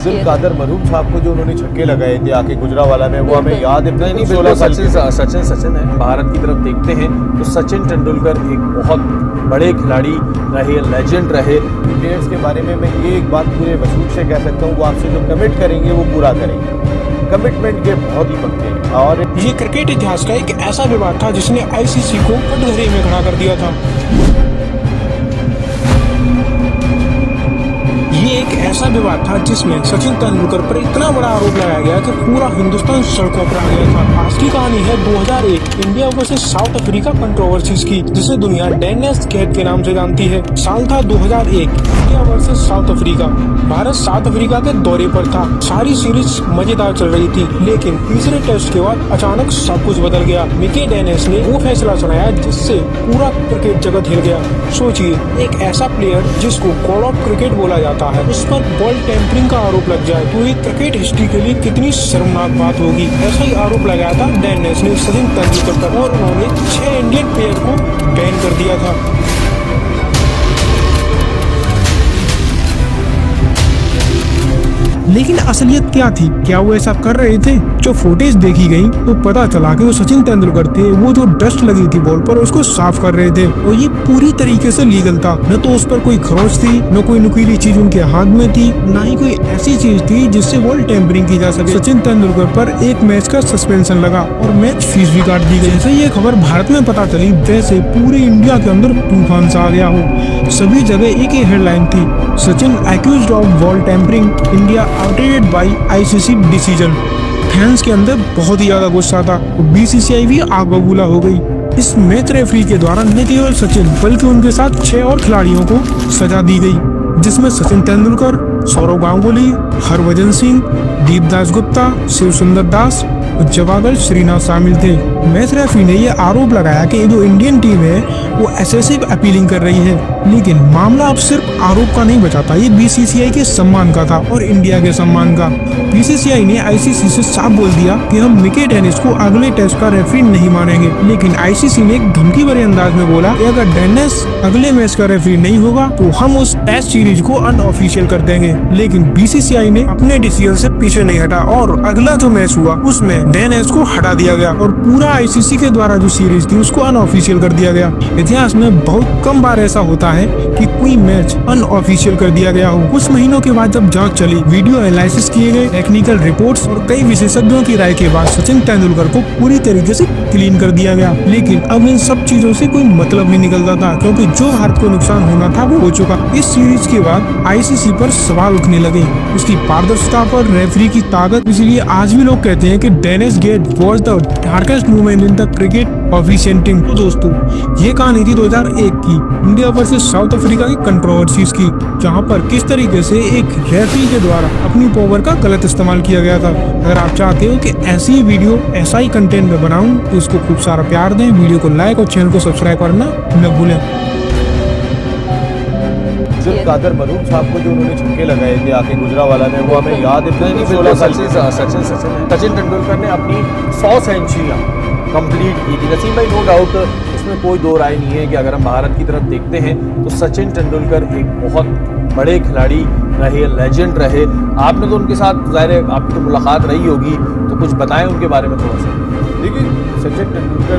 कादर मरूम साहब को जो उन्होंने छक्के लगाए थे आके गुजरावाला में, वो हमें याद है। नहीं, 16 साल सचिन है। भारत की तरफ देखते हैं तो सचिन तेंदुलकर एक बहुत बड़े खिलाड़ी रहे, लेजेंड रहे। प्लेयर्स के बारे में मैं ये एक बात पूरे वसूख से कह सकता हूँ, वो आपसे जो कमिट करेंगे वो पूरा करेंगे। कमिटमेंट के बहुत ही पक्के हैं। और ये क्रिकेट इतिहास का एक ऐसा विवाद था जिसने आईसीसी को कटघरे में खड़ा कर दिया था। ये एक ऐसा विवाद था जिसमें सचिन तेंदुलकर पर इतना बड़ा आरोप लगाया गया कि पूरा हिंदुस्तान सड़कों पर आ गया था। आज की कहानी है 2001 India versus South Africa controversies की, जिसे दुनिया डेनिस गेट के नाम से जानती है। साल था 2001, India versus South Africa. Bharat south Africa के दौरे पर था। सारी सीरीज मजेदार चल रही थी, लेकिन तीसरे टेस्ट के बाद अचानक सब कुछ बदल गया। मिकी डेनिस ने वो फैसला सुनाया जिससे पूरा क्रिकेट जगत हिल गया। सोचिए, एक ऐसा प्लेयर जिसको गॉड ऑफ क्रिकेट बोला जाता है, उस पर बॉल टेम्परिंग का आरोप लग जाए तो ये क्रिकेट हिस्ट्री के लिए कितनी शर्मनाक बात होगी। ऐसा ही आरोप लगाया था डेनिस ने सचिन तेंदुलकर पर, और उन्होंने 6 इंडियन प्लेयर को बैन कर दिया था। लेकिन असलियत क्या थी? क्या वो ऐसा कर रहे थे? जो फुटेज देखी गई तो पता चला कि वो सचिन तेंदुलकर थे। वो जो डस्ट लगी थी बॉल पर उसको साफ कर रहे थे, और ये पूरी तरीके से लीगल था। न तो उस पर कोई खरोच थी, न कोई नुकीली चीज उनके हाथ में थी, न ही कोई ऐसी चीज थी जिससे बॉल टेम्परिंग की जा सके। सचिन तेंदुलकर पर एक मैच का सस्पेंशन लगा और मैच फीस भी काट दी गई। जैसे ये खबर भारत में पता चली, वैसे पूरे इंडिया के अंदर तूफान सा आ गया हो। सभी जगह एक ही हेडलाइन थी, Sachin accused of ball tampering, India outed by ICC decision. Fans के अंदर बहुत ही ज्यादा गुस्सा था। बीसीसीआई भी आग बबूला हो गई। इस मैच रेफरी के द्वारा न केवल सचिन बल्कि उनके साथ 6 और खिलाड़ियों को सजा दी गई, जिसमें सचिन तेंदुलकर, सौरव गांगुली, हरभजन सिंह, दीपदास गुप्ता, शिव सुंदर दास और जवागल श्रीनाथ शामिल थे। मैच रेफरी ने यह आरोप लगाया कि जो इंडियन टीम है वो एक्सेसिव अपीलिंग कर रही है, लेकिन मामला अब सिर्फ आरोप का नहीं बचा था, ये बीसीसीआई के सम्मान का था और इंडिया के सम्मान का। बीसीसीआई ने आईसीसी से साफ बोल दिया कि हम मिकी डेनिस को अगले टेस्ट का रेफरी नहीं मानेंगे, लेकिन आईसीसी ने एक धमकी भरे अंदाज में बोला कि अगर डेनिस अगले मैच का रेफरी नहीं होगा तो हम उस टेस्ट सीरीज को अनऑफिशियल कर देंगे। लेकिन बीसीसीआई ने अपने डिसीजन से पीछे नहीं हटा और अगला जो मैच हुआ उसमें डेनिस को हटा दिया गया और पूरा आईसीसी के द्वारा जो सीरीज थी उसको अनऑफिशियल कर दिया गया। इतिहास में बहुत कम बार ऐसा होता है कि कोई मैच अनऑफिशियल कर दिया गया हो। कुछ महीनों के बाद जब जांच चली, वीडियो एनालिसिस किए गए, टेक्निकल रिपोर्ट्स और कई विशेषज्ञों की राय के बाद सचिन तेंदुलकर को पूरी तरीके से क्लीन कर दिया गया। लेकिन अब इन सब चीजों से कोई मतलब नहीं निकलता था, क्योंकि जो भारत को नुकसान होना था वो हो चुका। इस सीरीज के बाद आईसीसी पर सवाल उठने लगे, उसकी पारदर्शिता पर, रेफरी की ताकत। इसलिए आज भी लोग कहते हैं कि Denness gate was the darkest moment in the cricket officiating. तो दोस्तों, ये कहानी थी 2001 की इंडिया वर्सेस साउथ अफ्रीका की कंट्रोवर्सीज की, जहां पर किस तरीके से एक रेफरी के द्वारा अपनी पावर का गलत इस्तेमाल किया गया था। अगर आप चाहते हो कि ऐसी वीडियो, ऐसा ही कंटेंट में बनाऊं तो इसको खूब सारा प्यार दें, वीडियो को लाइक और चैनल को सब्सक्राइब करना न भूलें। कादर मरूम साहब को जो उन्होंने छक्के लगाए थे आके गुजरावाला में, वो हमें याद है। नहीं, 16 साल सचिन तेंदुलकर ने अपनी 100 सेंचुरियां कंप्लीट की थी। नसीम भाई, नो डाउट इसमें कोई दो राय नहीं है कि अगर हम भारत की तरफ देखते हैं तो सचिन तेंदुलकर एक बहुत बड़े खिलाड़ी रहे, लेजेंड रहे। आपने तो उनके साथ, जाहिर है आपकी तो मुलाकात रही होगी, तो कुछ बताएं उनके बारे में थोड़ा सा। देखिए, सचिन तेंदुलकर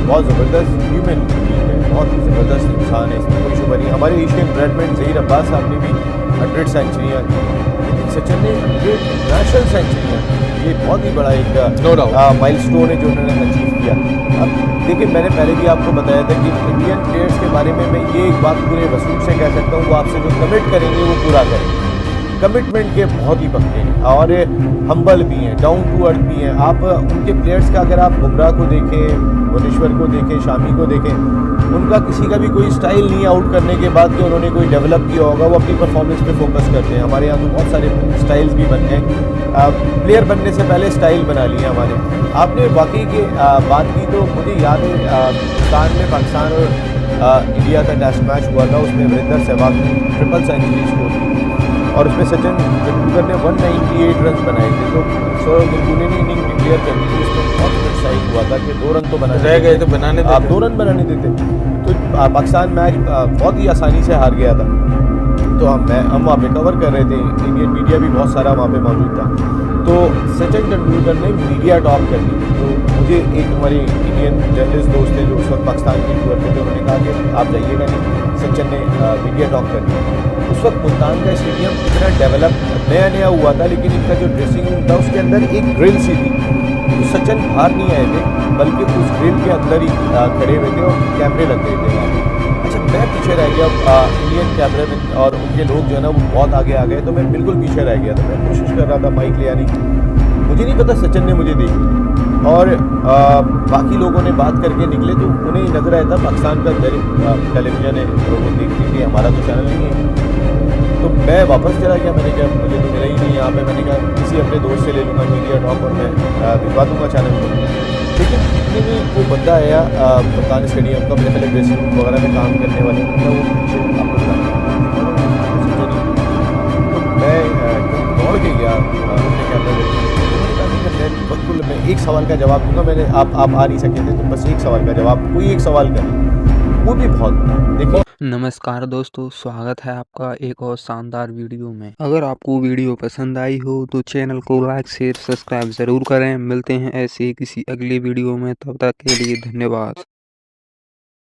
बहुत ज़बरदस्त ह्यूमन बीइंग है, बहुत ही ज़बरदस्त इंसान है, इसमें कोई शुबा नहीं। हमारे एशियन ब्रेडमैन ज़हीर अब्बास साहब ने भी 100 सेंचुरियाँ की, लेकिन सचिन ने 100 इंटरनेशनल सेंचुरियाँ, ये बहुत ही बड़ा एक माइलस्टोन है जो उन्होंने अचीव किया। अब देखिए, मैंने पहले भी आपको बताया था कि इंडियन प्लेयर्स के बारे में मैं ये एक बात पूरे वसूख से कह सकता हूँ, वो आपसे जो कमिट करेंगे वो पूरा करेंगे। कमिटमेंट के बहुत ही पक्के हैं और हम्बल भी हैं, डाउन टू अर्थ भी हैं। आप उनके प्लेयर्स का, अगर आप बुमराह को देखें, भुवनेश्वर को देखें, शामी को देखें, उनका किसी का भी कोई स्टाइल नहीं आउट करने के बाद कि उन्होंने कोई डेवलप किया होगा, वो अपनी परफॉर्मेंस पे फोकस करते हैं। हमारे यहाँ तो बहुत सारे स्टाइल्स भी बन गए, प्लेयर बनने से पहले स्टाइल बना लिए हमारे। आपने वाकई की बात की तो मुझे याद है, पाकिस्तान और इंडिया का टेस्ट मैच हुआ था, उसमें वीरेंद्र सहवाग ने 3 सेंचुरी स्कोर की और उसमें सचिन तेंदुलकर ने 198 रन बनाए थे। तो सौरव गांगुली ने इनिंग डिक्लेयर कर दी थी, उसमें बहुत एक्साइट हुआ था कि 2 रन तो रह गए थे बनाने, आप 2 रन बनाने देते, तो पाकिस्तान मैच बहुत ही आसानी से हार गया था। तो हम वहाँ पे कवर कर रहे थे, इंडियन मीडिया भी बहुत सारा वहाँ पे मौजूद था। तो सचिन तेंदुलकर ने मीडिया टॉक कर ली। तो मुझे एक हमारे इंडियन जर्नलिस्ट दोस्त थे जो उस वक्त पाकिस्तान के टूर पे थे, उन्होंने कहा कि आप जाइएगा नहीं, सचिन ने मीडिया टॉक कर लिया। उस वक्त मुल्तान का स्टेडियम इतना डेवलप नया हुआ था, लेकिन इनका जो ड्रेसिंग रूम था उसके अंदर एक ग्रिल सी थी। तो सचिन बाहर नहीं आए थे, बल्कि उस ग्रिल के अंदर ही खड़े हुए थे और कैमरे लग गए थे वहाँ पे। अच्छा, मैं पीछे रह गया। इंडियन कैमरे में और उनके लोग जो है ना वो बहुत आगे आ गए, तो मैं बिल्कुल पीछे रह गया था। मैं कोशिश कर रहा था माइक ले आने की, मुझे नहीं पता सचिन ने मुझे देखी और बाकी लोगों ने बात करके निकले, तो उन्हें लग रहा था पाकिस्तान का टेलीविज़न है, लोगों देखते कि हमारा तो चैनल नहीं है। तो मैं वापस चला गया, मैंने कहा मुझे तो मिला ही नहीं यहाँ पे। मैंने कहा किसी अपने दोस्त से ले लूँगा मीडिया टॉक और मैं भिजवा दूँगा चैनल को। लेकिन इतने में वो बंदा आया मुल्तान स्टेडियम का, मेरे पहले ड्रेसिंग रूम वगैरह में काम करने वाले बंदा, वो पीछे आपको मैं दौड़ के गया अपने कैमरे में। बिल्कुल मैं एक सवाल का जवाब दूंगा, मैंने आप आ नहीं सके थे, तो बस एक सवाल का जवाब, कोई एक सवाल करें, वो भी बहुत देखिए। नमस्कार दोस्तों, स्वागत है आपका एक और शानदार वीडियो में। अगर आपको वीडियो पसंद आई हो तो चैनल को लाइक शेयर सब्सक्राइब ज़रूर करें। मिलते हैं ऐसे ही किसी अगले वीडियो में, तब तक के लिए धन्यवाद।